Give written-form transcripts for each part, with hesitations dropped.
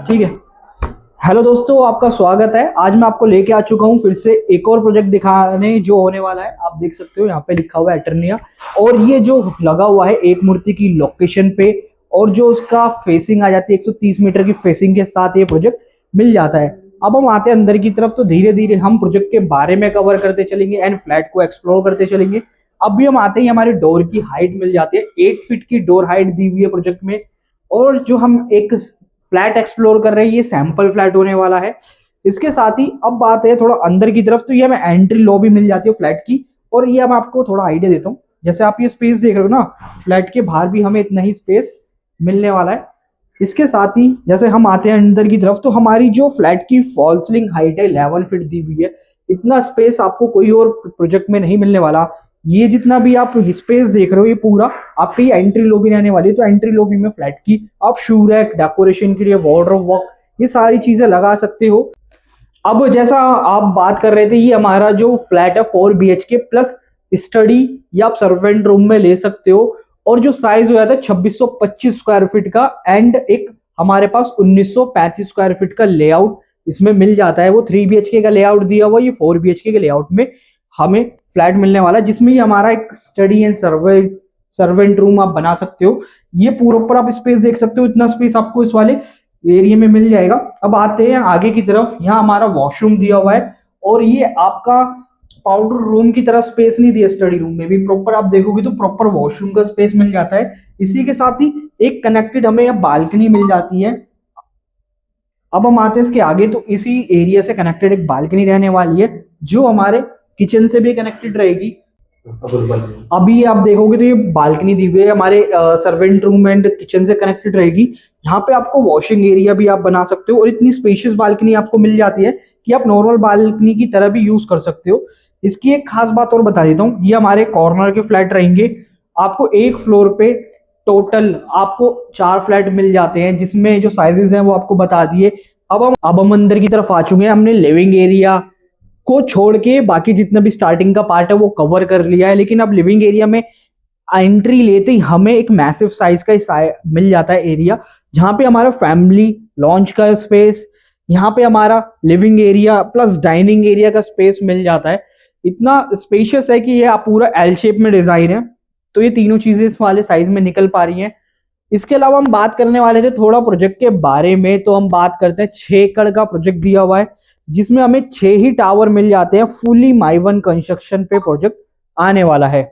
ठीक है। हेलो दोस्तों, आपका स्वागत है। आज मैं आपको लेके आ चुका हूँ फिर से एक और प्रोजेक्ट दिखाने जो होने वाला है। आप देख सकते हो यहाँ पे लिखा हुआ है एटर्निया, और ये जो लगा हुआ है एक मूर्ति की लोकेशन पे, और जो उसका फेसिंग आ जाती है 130 मीटर की फेसिंग के साथ ये प्रोजेक्ट मिल जाता है। अब हम आते हैं अंदर की तरफ, तो धीरे धीरे हम प्रोजेक्ट के बारे में कवर करते चलेंगे एंड फ्लैट को एक्सप्लोर करते चलेंगे। अब भी हम आते हैं, हमारे डोर की हाइट मिल जाती है, 8 फीट की डोर हाइट दी हुई है प्रोजेक्ट में। और जो हम एक फ्लैट एक्सप्लोर कर रहे हैं, ये सैंपल फ्लैट होने वाला है। इसके साथ ही अब बात है थोड़ा अंदर की तरफ, तो ये हमें एंट्री लॉबी मिल जाती है फ्लैट की। और ये मैं आपको थोड़ा आइडिया देता हूँ, जैसे आप ये स्पेस देख रहे हो ना, फ्लैट के बाहर भी हमें इतना ही स्पेस मिलने वाला है। इसके साथ ही जैसे हम आते हैं अंदर की तरफ, तो हमारी जो फ्लैट की फॉल सीलिंग हाइट है 11 फीट दी हुई है। इतना स्पेस आपको कोई और प्रोजेक्ट में नहीं मिलने वाला। ये जितना भी आप स्पेस देख रहे हो, ये पूरा आपकी एंट्री लॉबी रहने वाली है। तो एंट्री लॉबी में फ्लैट की आप शू रैक, डेकोरेशन के लिए वार्डरोब वॉक, ये सारी चीजें लगा सकते हो। अब जैसा आप बात कर रहे थे, ये हमारा जो फ्लैट है 4 BHK प्लस स्टडी या आप सर्वेंट रूम में ले सकते हो। और जो साइज हो जाता है 2625 स्क्वायर फीट का, एंड एक हमारे पास 1935 स्क्वायर फीट का लेआउट इसमें मिल जाता है। वो 3 BHK का लेआउट दिया हुआ, ये 4 BHK के लेआउट में हमें फ्लैट मिलने वाला है, जिसमें ये हमारा एक स्टडी एंड सर्वेंट रूम आप बना सकते हो। ये पूरा ऊपर आप स्पेस देख सकते हो, इतना स्पेस आपको इस वाले एरिया में मिल जाएगा। अब आते हैं आगे की तरफ, यहाँ हमारा वॉशरूम दिया हुआ है, और ये आपका पाउडर रूम की तरह स्पेस नहीं दिया। स्टडी रूम में भी प्रॉपर आप देखोगे तो प्रॉपर वॉशरूम का स्पेस मिल जाता है। इसी के साथ ही एक कनेक्टेड हमें यहाँ बालकनी मिल जाती है। अब हम आते हैं इसके आगे, तो इसी एरिया से कनेक्टेड एक बालकनी रहने वाली है, जो हमारे किचन से भी कनेक्टेड रहेगी। अभी आप देखोगे तो ये बालकनी दी हुई है, हमारे सर्वेंट रूम एंड किचन से कनेक्टेड रहेगी। यहाँ पे आपको वॉशिंग एरिया भी आप बना सकते हो, और इतनी स्पेशियस बालकनी आपको मिल जाती है कि आप नॉर्मल बालकनी की तरह भी यूज कर सकते हो। इसकी एक खास बात और बता देता हूँ, ये हमारे कॉर्नर के फ्लैट रहेंगे। आपको एक फ्लोर पे टोटल आपको 4 फ्लैट मिल जाते हैं, जिसमें जो साइजेस हैं वो आपको बता दिए। अब हम अंदर की तरफ आ चुके हैं। हमने लिविंग एरिया को छोड़ के बाकी जितना भी स्टार्टिंग का पार्ट है वो कवर कर लिया है, लेकिन अब लिविंग एरिया में एंट्री लेते ही हमें एक मैसिव साइज का मिल जाता है एरिया, जहां पे हमारा फैमिली लॉन्च का स्पेस, यहाँ पे हमारा living area plus dining area का स्पेस मिल जाता है। इतना स्पेशियस है कि ये आप पूरा एल शेप में डिजाइन है, तो ये तीनों चीजें इस वाले साइज में निकल पा रही हैं। इसके अलावा हम बात करने वाले थे थोड़ा प्रोजेक्ट के बारे में, तो हम बात करते हैं 6 एकड़ का प्रोजेक्ट दिया हुआ है, जिसमें हमें 6 ही टावर मिल जाते हैं। फुली माइवन कंस्ट्रक्शन पे प्रोजेक्ट आने वाला है।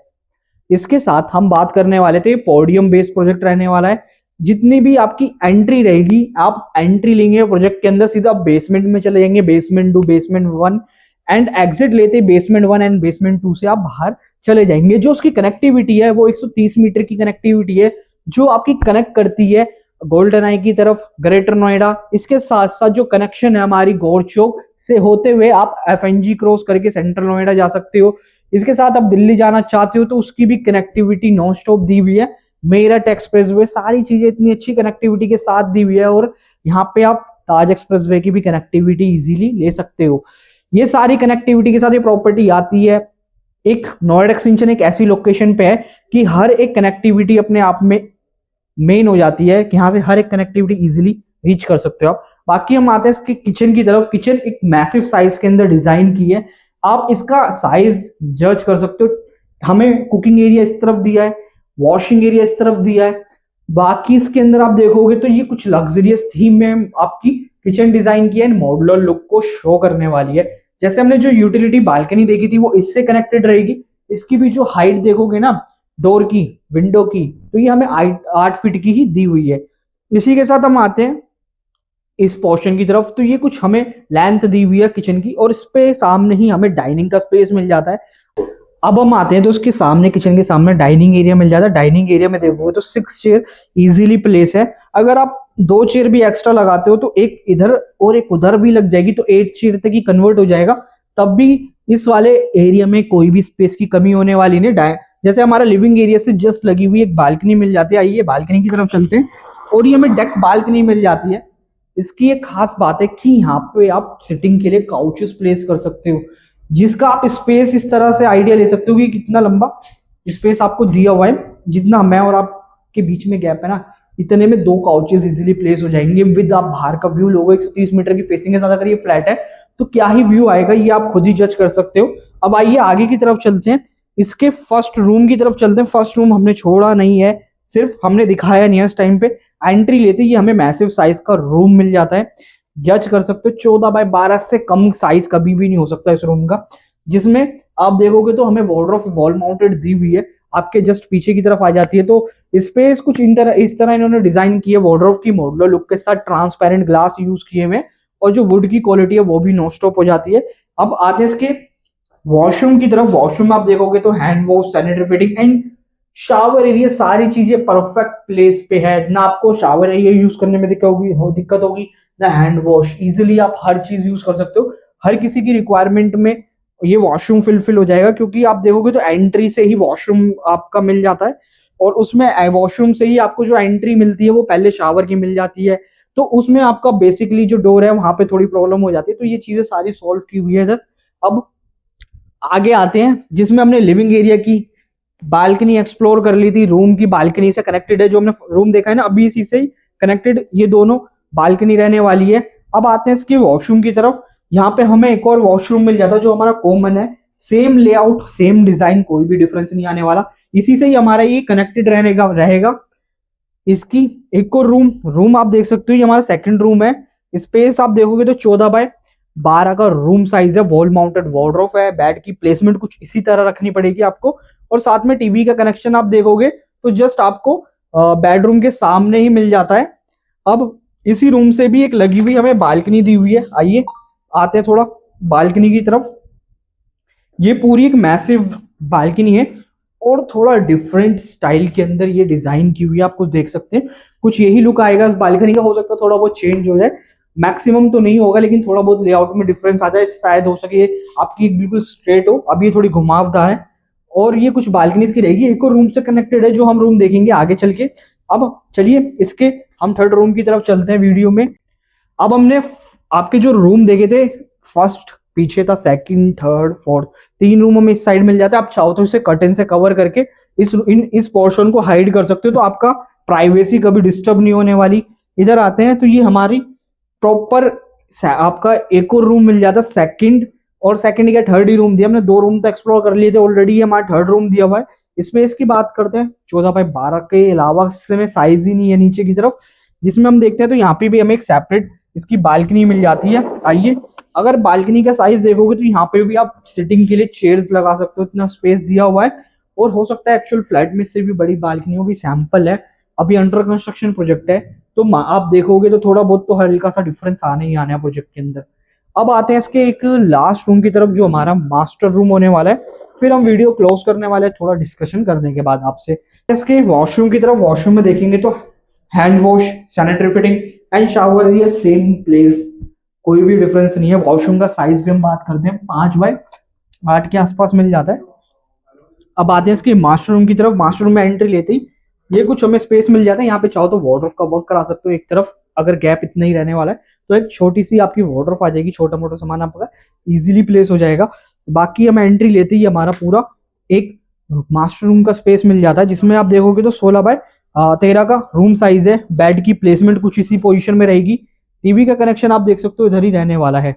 इसके साथ हम बात करने वाले थे पोडियम बेस्ड प्रोजेक्ट रहने वाला है। जितनी भी आपकी एंट्री रहेगी, आप एंट्री लेंगे प्रोजेक्ट के अंदर, सीधा बेसमेंट में चले जाएंगे, बेसमेंट 2, बेसमेंट 1, एंड एग्जिट लेते बेसमेंट 1 एंड बेसमेंट 2 से आप बाहर चले जाएंगे। जो उसकी कनेक्टिविटी है वो 130 मीटर की कनेक्टिविटी है, जो आपकी कनेक्ट करती है गोल्डन आई की तरफ, ग्रेटर नोएडा। इसके साथ साथ जो कनेक्शन है हमारी गौर चौक से होते हुए आप FNG क्रॉस करके सेंट्रल नोएडा जा सकते हो। इसके साथ आप दिल्ली जाना चाहते हो तो उसकी भी कनेक्टिविटी नॉन स्टॉप दी हुई है। मेरठ एक्सप्रेसवे, सारी चीजें इतनी अच्छी कनेक्टिविटी के साथ दी हुई है, और यहाँ पे आप ताज एक्सप्रेसवे की भी कनेक्टिविटी इजीली ले सकते हो। ये सारी कनेक्टिविटी के साथ ये प्रॉपर्टी आती है। एक नोएडा एक्सटेंशन एक ऐसी लोकेशन पे है कि हर एक कनेक्टिविटी अपने आप में मेन हो जाती है, कि यहाँ से हर एक कनेक्टिविटी इजीली रीच कर सकते हो आप। बाकी हम आते हैं इसके किचन की तरफ। किचन एक मैसिव साइज के अंदर डिजाइन की है, आप इसका साइज जज कर सकते हो। हमें कुकिंग एरिया इस तरफ दिया है, वॉशिंग एरिया इस तरफ दिया है। बाकी इसके अंदर आप देखोगे तो ये कुछ लग्जरियस थीम में आपकी किचन डिजाइन की है, मॉड्यूलर लुक को शो करने वाली है। जैसे हमने जो यूटिलिटी बालकनी देखी थी वो इससे कनेक्टेड रहेगी। इसकी भी जो हाइट देखोगे ना, डोर की, विंडो की, तो ये हमें 8 फीट की ही दी हुई है। इसी के साथ हम आते हैं इस पोर्शन की तरफ, तो ये कुछ हमें लेंथ दी हुई है किचन की, और इस पे सामने ही हमें डाइनिंग का स्पेस मिल जाता है। अब हम आते हैं तो उसके सामने, किचन के सामने डाइनिंग एरिया मिल जाता है। डाइनिंग एरिया में देखोगे तो 6 चेयर इजीली प्लेस है। अगर आप 2 चेयर भी एक्स्ट्रा लगाते हो तो एक इधर और एक उधर भी लग जाएगी, तो 8 चेयर तक ही कन्वर्ट हो जाएगा। तब भी इस वाले एरिया में कोई भी स्पेस की कमी होने वाली नहीं। जैसे हमारा लिविंग एरिया से जस्ट लगी हुई एक बालकनी मिल जाती है। आइए बालकनी की तरफ चलते हैं, और ये हमें डेक बालकनी मिल जाती है। इसकी एक खास बात है कि यहाँ पे आप सिटिंग के लिए काउचेस प्लेस कर सकते हो, जिसका आप स्पेस इस तरह से आइडिया ले सकते हो कि कितना लंबा स्पेस आपको दिया हुआ है। जितना मैं और आपके बीच में गैप है ना, इतने में 2 काउचेस इजीली प्लेस हो जाएंगे विद। आप बाहर का व्यू लोगे 130 मीटर की फेसिंग के साथ, अगर ये फ्लैट है तो क्या ही व्यू आएगा ये आप खुद ही जज कर सकते हो। अब आइए आगे की तरफ चलते हैं, इसके फर्स्ट रूम की तरफ चलते हैं। फर्स्ट रूम हमने छोड़ा नहीं है, सिर्फ हमने दिखाया नहीं है इस टाइम पे। एंट्री लेते ही हमें मैसिव साइज का रूम मिल जाता है, जज कर सकते हो 14x12 से कम साइज कभी भी नहीं हो सकता इस रूम का। जिसमें आप देखोगे तो हमें वार्डरोब वॉल माउंटेड दी हुई है, आपके जस्ट पीछे की तरफ आ जाती है। तो स्पेस कुछ इस तरह इन्होंने डिजाइन की है वार्डरोब की मॉड्यूलर लुक के साथ, ट्रांसपेरेंट ग्लास यूज किए हुए, और जो वुड की क्वालिटी है वो भी नो स्टॉप हो जाती है। अब आते हैं इसके वॉशरूम की तरफ। वॉशरूम आप देखोगे तो hand wash, sanitary fitting and shower area, सारी चीजें परफेक्ट प्लेस पे है। ना आपको शावर एरिया यूज करने में दिक्कत होगी ना हैंड वॉश, इजिली आप हर चीज यूज कर सकते हो। हर किसी की रिक्वायरमेंट में ये वॉशरूम फिल हो जाएगा, क्योंकि आप देखोगे तो एंट्री से ही वॉशरूम आपका मिल जाता है, और उसमें वॉशरूम से ही आपको जो एंट्री मिलती है वो पहले शावर की मिल जाती है। तो उसमें आपका बेसिकली जो डोर है वहां पे थोड़ी प्रॉब्लम हो जाती है, तो ये चीजें सारी सॉल्व की हुई है इधर। अब आगे आते हैं, जिसमें हमने लिविंग एरिया की बालकनी एक्सप्लोर कर ली थी। रूम की बालकनी से कनेक्टेड है, जो हमने रूम देखा है ना अभी इसी से ही कनेक्टेड ये दोनों बालकनी रहने वाली है। अब आते हैं इसके वॉशरूम की तरफ। यहाँ पे हमें एक और वॉशरूम मिल जाता है जो हमारा कॉमन है, सेम लेआउट सेम डिजाइन, कोई भी डिफरेंस नहीं आने वाला, इसी से ही हमारा ये कनेक्टेड रहेगा। इसकी एक और रूम आप देख सकते हो, ये हमारा सेकंड रूम है। स्पेस आप देखोगे तो 14x12 का रूम साइज है, वॉल माउंटेड वार्डरोब है। बेड की प्लेसमेंट कुछ इसी तरह रखनी पड़ेगी आपको, और साथ में टीवी का कनेक्शन आप देखोगे तो जस्ट आपको बेडरूम के सामने ही मिल जाता है। अब इसी रूम से भी एक लगी हुई हमें बालकनी दी हुई है। आइए आते हैं थोड़ा बालकनी की तरफ। ये पूरी एक मैसिव बालकनी है, और थोड़ा डिफरेंट स्टाइल के अंदर ये डिजाइन की हुई है, आप कुछ देख सकते हैं। कुछ यही लुक आएगा इस बालकनी का, हो सकता है थोड़ा बहुत चेंज हो जाए, मैक्सिमम तो नहीं होगा लेकिन थोड़ा बहुत लेआउट में डिफरेंस आ जाए, शायद हो सके आपकी बिल्कुल स्ट्रेट हो, अब ये थोड़ी घुमावदार है। और ये कुछ बालकनीज की रहेगी, एक और रूम से कनेक्टेड है जो हम रूम देखेंगे आगे चल के। अब चलिए इसके हम थर्ड रूम की तरफ चलते हैं वीडियो में। अब हमने आपके जो रूम देखे थे, फर्स्ट पीछे था, सेकंड, थर्ड, फोर्थ, 3 रूम हमें इस साइड मिल जाता है। आप चाहो तो इसे कर्टेन से कवर करके इस पोर्शन को हाइड कर सकते हो, तो आपका प्राइवेसी कभी डिस्टर्ब नहीं होने वाली। इधर आते हैं तो ये हमारी प्रॉपर आपका एक और रूम मिल जाता है, सेकंड या थर्ड ही रूम दिया हमने, 2 रूम तो एक्सप्लोर कर लिए थे ऑलरेडी, हमारा थर्ड रूम दिया हुआ है। स्पेस की बात करते हैं, 14x12 के अलावा इसमें साइज ही नहीं है नीचे की तरफ, जिसमें हम देखते हैं तो यहाँ पे भी हमें एक सेपरेट इसकी बालकनी मिल जाती है। आइए अगर बालकनी का साइज देखोगे तो यहाँ पे भी आप सिटिंग के लिए चेयर्स लगा सकते हो, इतना स्पेस दिया हुआ है। और हो सकता है एक्चुअल फ्लैट में से भी बड़ी बालकनी हो, भी सैंपल है, अभी अंडर कंस्ट्रक्शन प्रोजेक्ट है, तो आप देखोगे तो थोड़ा बहुत तो हल्का सा डिफरेंस आने ही आना है प्रोजेक्ट के अंदर। अब आते हैं इसके एक लास्ट रूम की तरफ जो हमारा मास्टर रूम होने वाला है, फिर हम वीडियो क्लोज करने वाले हैं थोड़ा डिस्कशन करने के बाद आपसे। इसके वॉशरूम की तरफ, वॉशरूम में देखेंगे तो hand wash, sanitary fitting and shower area same place, कोई भी डिफरेंस नहीं है। वॉशरूम का साइज भी हम बात करते हैं 5x8 के आसपास मिल जाता है। अब आते हैं इसके मास्टर रूम की तरफ। मास्टर रूम में एंट्री लेते ही ये कुछ हमें स्पेस मिल जाता है, यहाँ पे चाहो तो वार्डरोब का वर्क करा सकते हो एक तरफ, अगर गैप इतना ही रहने वाला है तो एक छोटी सी आपकी वार्डरोब आ जाएगी, छोटा मोटा सामान आपका इजीली प्लेस हो जाएगा। बाकी हम एंट्री लेते ही हमारा पूरा एक मास्टर रूम का स्पेस मिल जाता है, जिसमें आप देखोगे तो 16x13 का रूम साइज है। बेड की प्लेसमेंट कुछ इसी पोजीशन में रहेगी, टीवी का कनेक्शन आप देख सकते हो इधर ही रहने वाला है।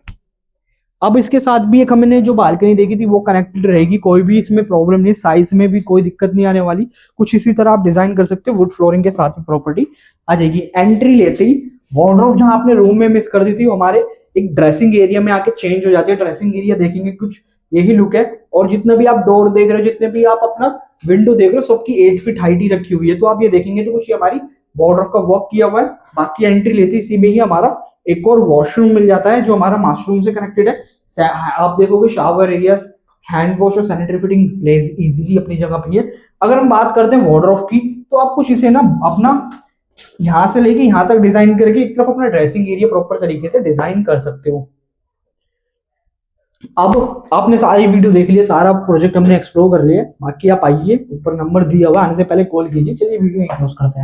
अब इसके साथ भी एक हमने जो बालकनी देखी थी वो कनेक्टेड रहेगी, कोई भी इसमें प्रॉब्लम नहीं, साइज में भी कोई दिक्कत नहीं आने वाली, कुछ इसी तरह आप डिजाइन कर सकते हो, वुड फ्लोरिंग के साथ ही प्रॉपर्टी आ जाएगी। एंट्री लेते ही वार्डरोब जहां आपने रूम में मिस कर दी थी, वो हमारे एक ड्रेसिंग एरिया में आके चेंज हो जाती है। ड्रेसिंग एरिया देखेंगे कुछ यही लुक है, और जितने भी आप डोर देख रहे हो, जितने भी आप अपना विंडो देख रहे हो, सबकी 8 फीट हाइट ही रखी हुई है। तो आप ये देखेंगे तो कुछ ये हमारी वार्डरोब का वर्क किया हुआ है। बाकी एंट्री लेते इसी में ही हमारा एक और वॉशरूम मिल जाता है जो हमारा मास्टरूम से कनेक्टेड है। आप देखोगे शावर एरिया, हैंड वॉश और सैनिटरी फिटिंग प्लेस इजीली अपनी जगह पे है। अगर हम बात करते हैं वार्डरोब की, तो आप कुछ इसे ना अपना यहां से लेके यहां तक डिजाइन करके एक तरफ अपना ड्रेसिंग एरिया प्रॉपर तरीके से डिजाइन कर सकते हो। अब आपने सारी वीडियो देख लिया, सारा प्रोजेक्ट हमने एक्सप्लोर कर लिया, बाकी आप आइए, ऊपर नंबर दिया हुआ, आने से पहले कॉल कीजिए। चलिए वीडियो क्लोज करते हैं।